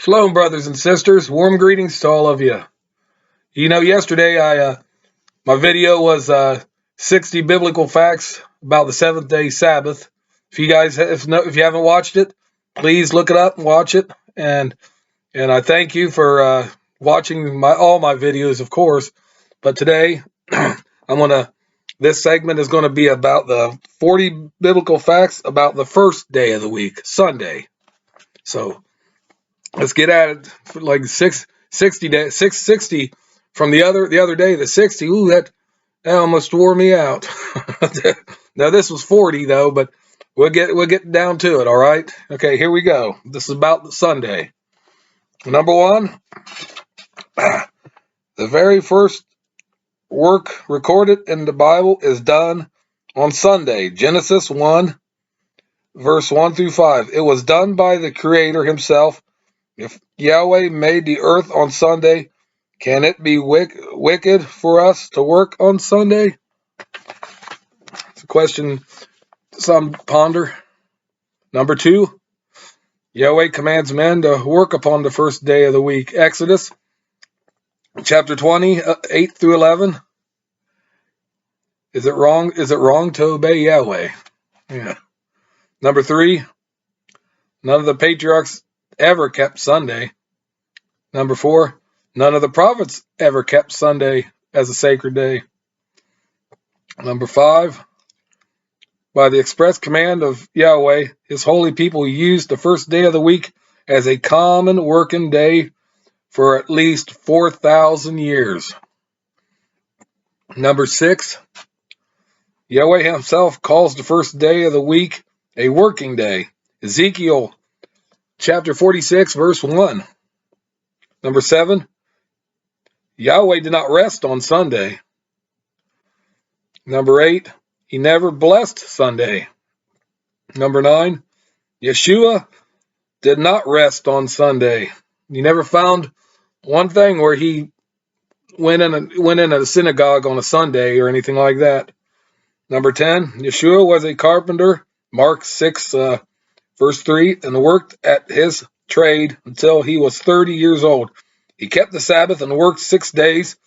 Shalom, brothers and sisters. Warm greetings to all of you. Yesterday my video was 60 biblical facts about the seventh day Sabbath. If you haven't watched it, please look it up and watch it. And I thank you for watching all my videos, of course. But today, this segment is going to be about the 40 biblical facts about the first day of the week, Sunday. So let's get at it. For like 660 from the other day, the 60. Ooh, that almost wore me out. Now this was 40 though, but we'll get down to it. All right. Okay, here we go. This is about the Sunday. Number one, the very first work recorded in the Bible is done on Sunday. Genesis 1, verse 1 through 5. It was done by the Creator himself. If Yahweh made the earth on Sunday, can it be wicked for us to work on Sunday? It's a question some ponder. Number 2, Yahweh commands men to work upon the first day of the week. Exodus chapter 20, 8 through 11. Is it wrong to obey Yahweh? Yeah. Number 3, none of the patriarchs ever kept Sunday. Number 4, none of the prophets ever kept Sunday as a sacred day. Number 5, by the express command of Yahweh, his holy people used the first day of the week as a common working day for at least 4,000 years. Number 6, Yahweh himself calls the first day of the week a working day. Ezekiel chapter 46, verse 1. Number 7, Yahweh did not rest on Sunday. Number 8, he never blessed Sunday. Number 9, Yeshua did not rest on Sunday. You never found one thing where he went in a synagogue on a Sunday or anything like that. Number 10, Yeshua was a carpenter, Mark 6, verse 3, and worked at his trade until he was 30 years old. He kept the Sabbath and worked 6 days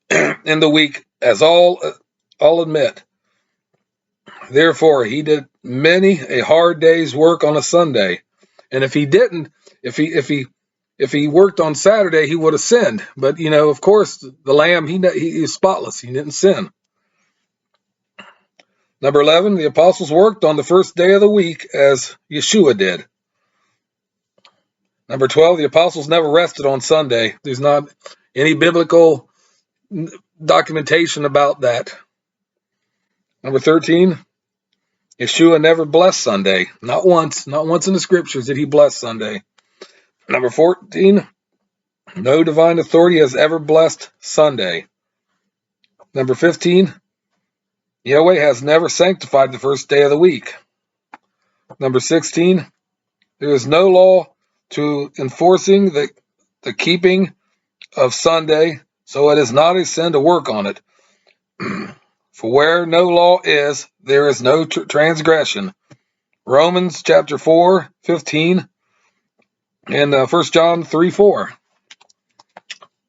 in the week, as all admit. Therefore, he did many a hard day's work on a Sunday. And if he didn't, if he worked on Saturday, he would have sinned. But of course, the Lamb, he is spotless. He didn't sin. Number 11, the apostles worked on the first day of the week as Yeshua did. Number 12, the apostles never rested on Sunday. There's not any biblical documentation about that. Number 13, Yeshua never blessed Sunday. Not once in the scriptures did he bless Sunday. Number 14, no divine authority has ever blessed Sunday. Number 15, Yahweh has never sanctified the first day of the week. Number 16, there is no law to enforcing the keeping of Sunday, so it is not a sin to work on it. For where no law is, there is no transgression. Romans chapter 4, 15, and 1 John 3, 4.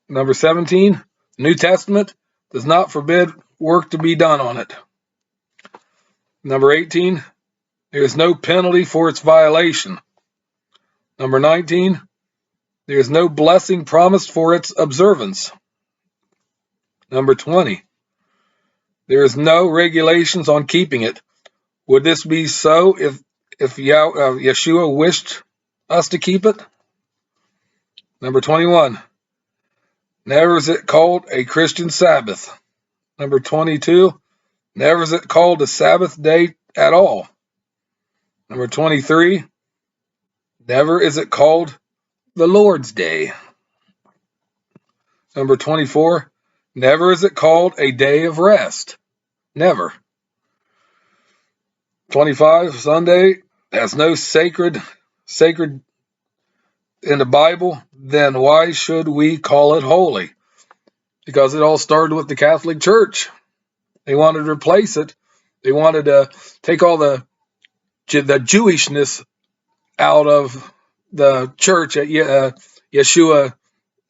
Number 17, the New Testament does not forbid work to be done on it. Number 18, there is no penalty for its violation. Number 19, there is no blessing promised for its observance. Number 20, there is no regulations on keeping it. Would this be so if Yeshua wished us to keep it? Number 21, never is it called a Christian Sabbath. Number 22, never is it called a Sabbath day at all. Number 23, never is it called the Lord's Day. Number 24, never is it called a day of rest. Never. 25, Sunday has no sacred in the Bible, then why should we call it holy? Because it all started with the Catholic Church. They wanted to replace it. They wanted to take all the Jewishness out of the church Yeshua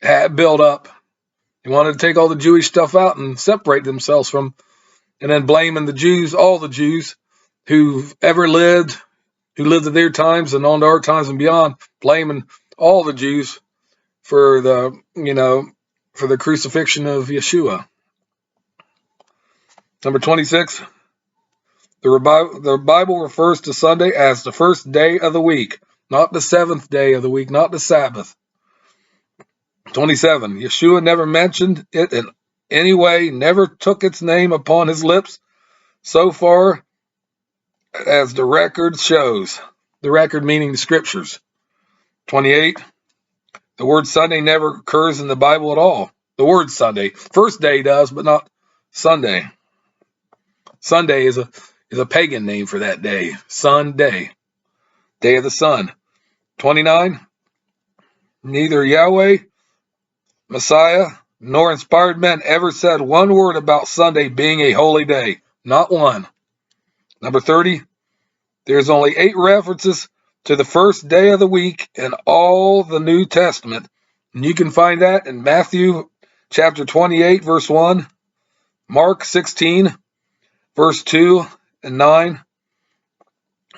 had built up. He wanted to take all the Jewish stuff out and separate themselves from, and then blaming the Jews, all the Jews who've ever lived, who lived at their times and on to our times and beyond, blaming all the Jews for the, for the crucifixion of Yeshua. Number 26, the Bible refers to Sunday as the first day of the week, not the seventh day of the week, not the Sabbath. 27, Yeshua never mentioned it in any way, never took its name upon his lips so far as the record shows. The record meaning the scriptures. 28, the word Sunday never occurs in the Bible at all. The word Sunday. First day does, but not Sunday. Sunday is a pagan name for that day. Sunday. Day of the sun. 29, neither Yahweh, Messiah, nor inspired men ever said one word about Sunday being a holy day. Not one. Number 30, there's only 8 references to the first day of the week in all the New Testament. And you can find that in Matthew chapter 28, verse 1, Mark 16, verse 2 and 9,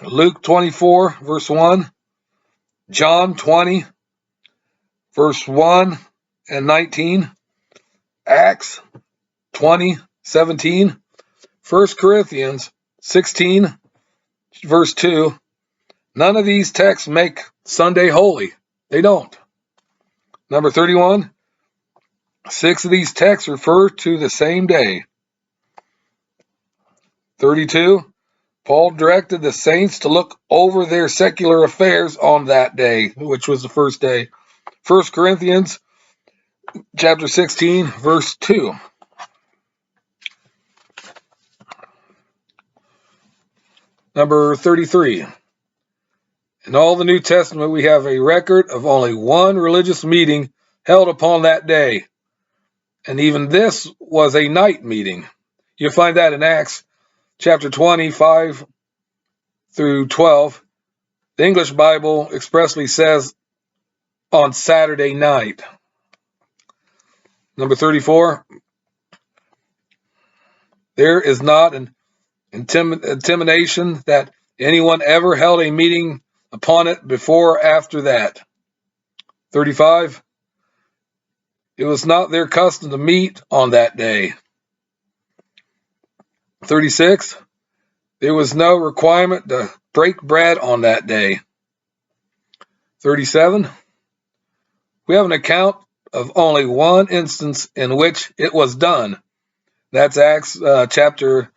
Luke 24, verse 1, John 20, verse 1 and 19, Acts 20, 17, 1 Corinthians 16, verse 2. None of these texts make Sunday holy. They don't. Number 31, 6 of these texts refer to the same day. 32, Paul directed the saints to look over their secular affairs on that day, which was the first day. 1 Corinthians chapter 16, verse 2. Number 33. In all the New Testament, we have a record of only one religious meeting held upon that day. And even this was a night meeting. You'll find that in Acts chapter 25 through 12. The English Bible expressly says on Saturday night. Number 34. There is not an intimation that anyone ever held a meeting upon it before or after that. 35. It was not their custom to meet on that day. 36. There was no requirement to break bread on that day. 37. We have an account of only one instance in which it was done. That's Acts chapter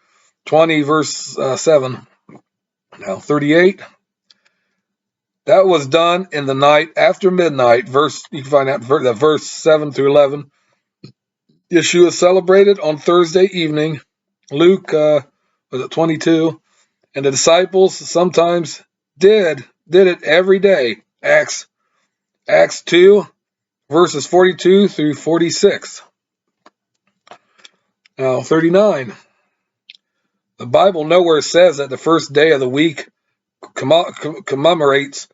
20, verse 7. Now, 38. That was done in the night after midnight. You can find out verse 7 through 11. Yeshua celebrated on Thursday evening. Luke was it 22, and the disciples sometimes did it every day. Acts 2, verses 42 through 46. Now 39. The Bible nowhere says that the first day of the week commemorates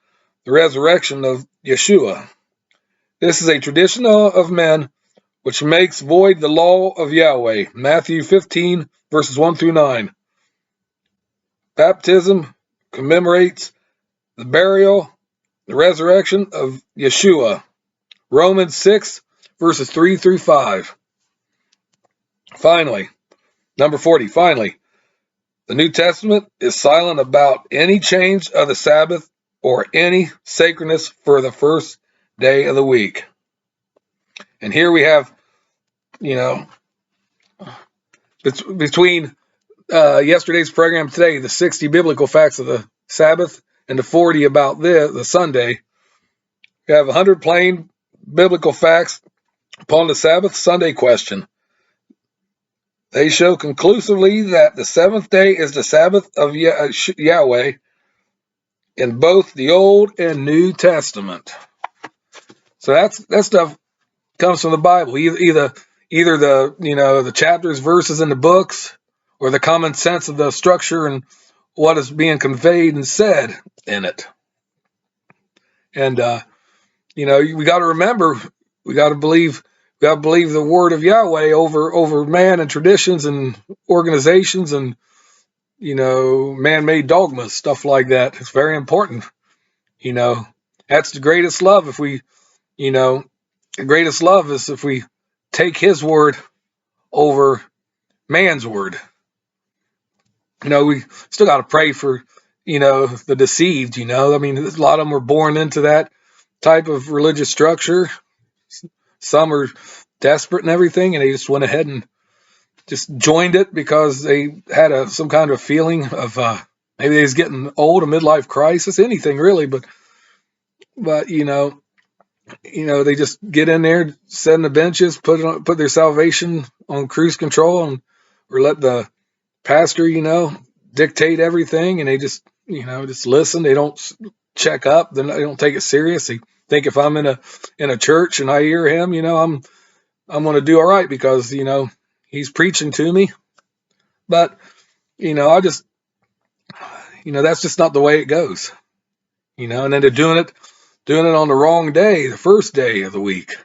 the resurrection of Yeshua. This is a tradition of men which makes void the law of Yahweh. Matthew 15, verses 1 through 9. Baptism commemorates the burial, the resurrection of Yeshua. Romans 6, verses 3 through 5. Finally, number 40, the New Testament is silent about any change of the Sabbath or any sacredness for the first day of the week. And here we have, between yesterday's program today, the 60 biblical facts of the Sabbath and the 40 about the Sunday. We have 100 plain biblical facts upon the Sabbath Sunday question. They show conclusively that the seventh day is the Sabbath of Yahweh in both the Old and New Testament. So that stuff comes from the Bible. Either the chapters, verses in the books, or the common sense of the structure and what is being conveyed and said in it. And we got to remember, we got to believe, the word of Yahweh over man and traditions and organizations and man-made dogmas, stuff like that. It's very important. That's the greatest love. If we, the greatest love is if we take His word over man's word. We still got to pray for, the deceived. I mean, a lot of them were born into that type of religious structure. Some are desperate and everything, and they just went ahead and just joined it because they had some kind of feeling of maybe they was getting old, a midlife crisis, anything really. But they just get in there, sit in the benches, put their salvation on cruise control, or let the pastor, dictate everything, and they just listen. They don't check up. They don't take it serious. They think if I'm in a church and I hear him, I'm going to do all right because he's preaching to me. But I just that's just not the way it goes. And then they're doing it on the wrong day, the first day of the week,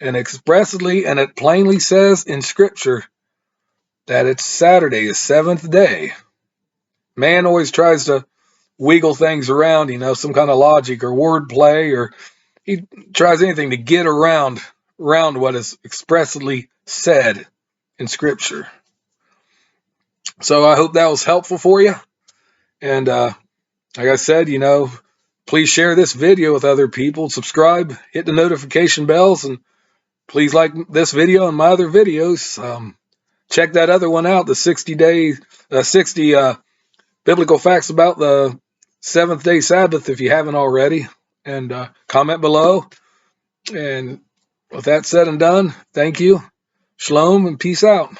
and expressly, and it plainly says in Scripture that it's Saturday, the seventh day. Man always tries to wiggle things around, some kind of logic or word play, or he tries anything to get around what is expressly said in Scripture. So I hope that was helpful for you. And like I said, please share this video with other people, subscribe, hit the notification bells, and please like this video and my other videos. Check that other one out, the 60 biblical facts about the seventh day Sabbath, if you haven't already, and comment below. And with that said and done, thank you. Shalom and peace out.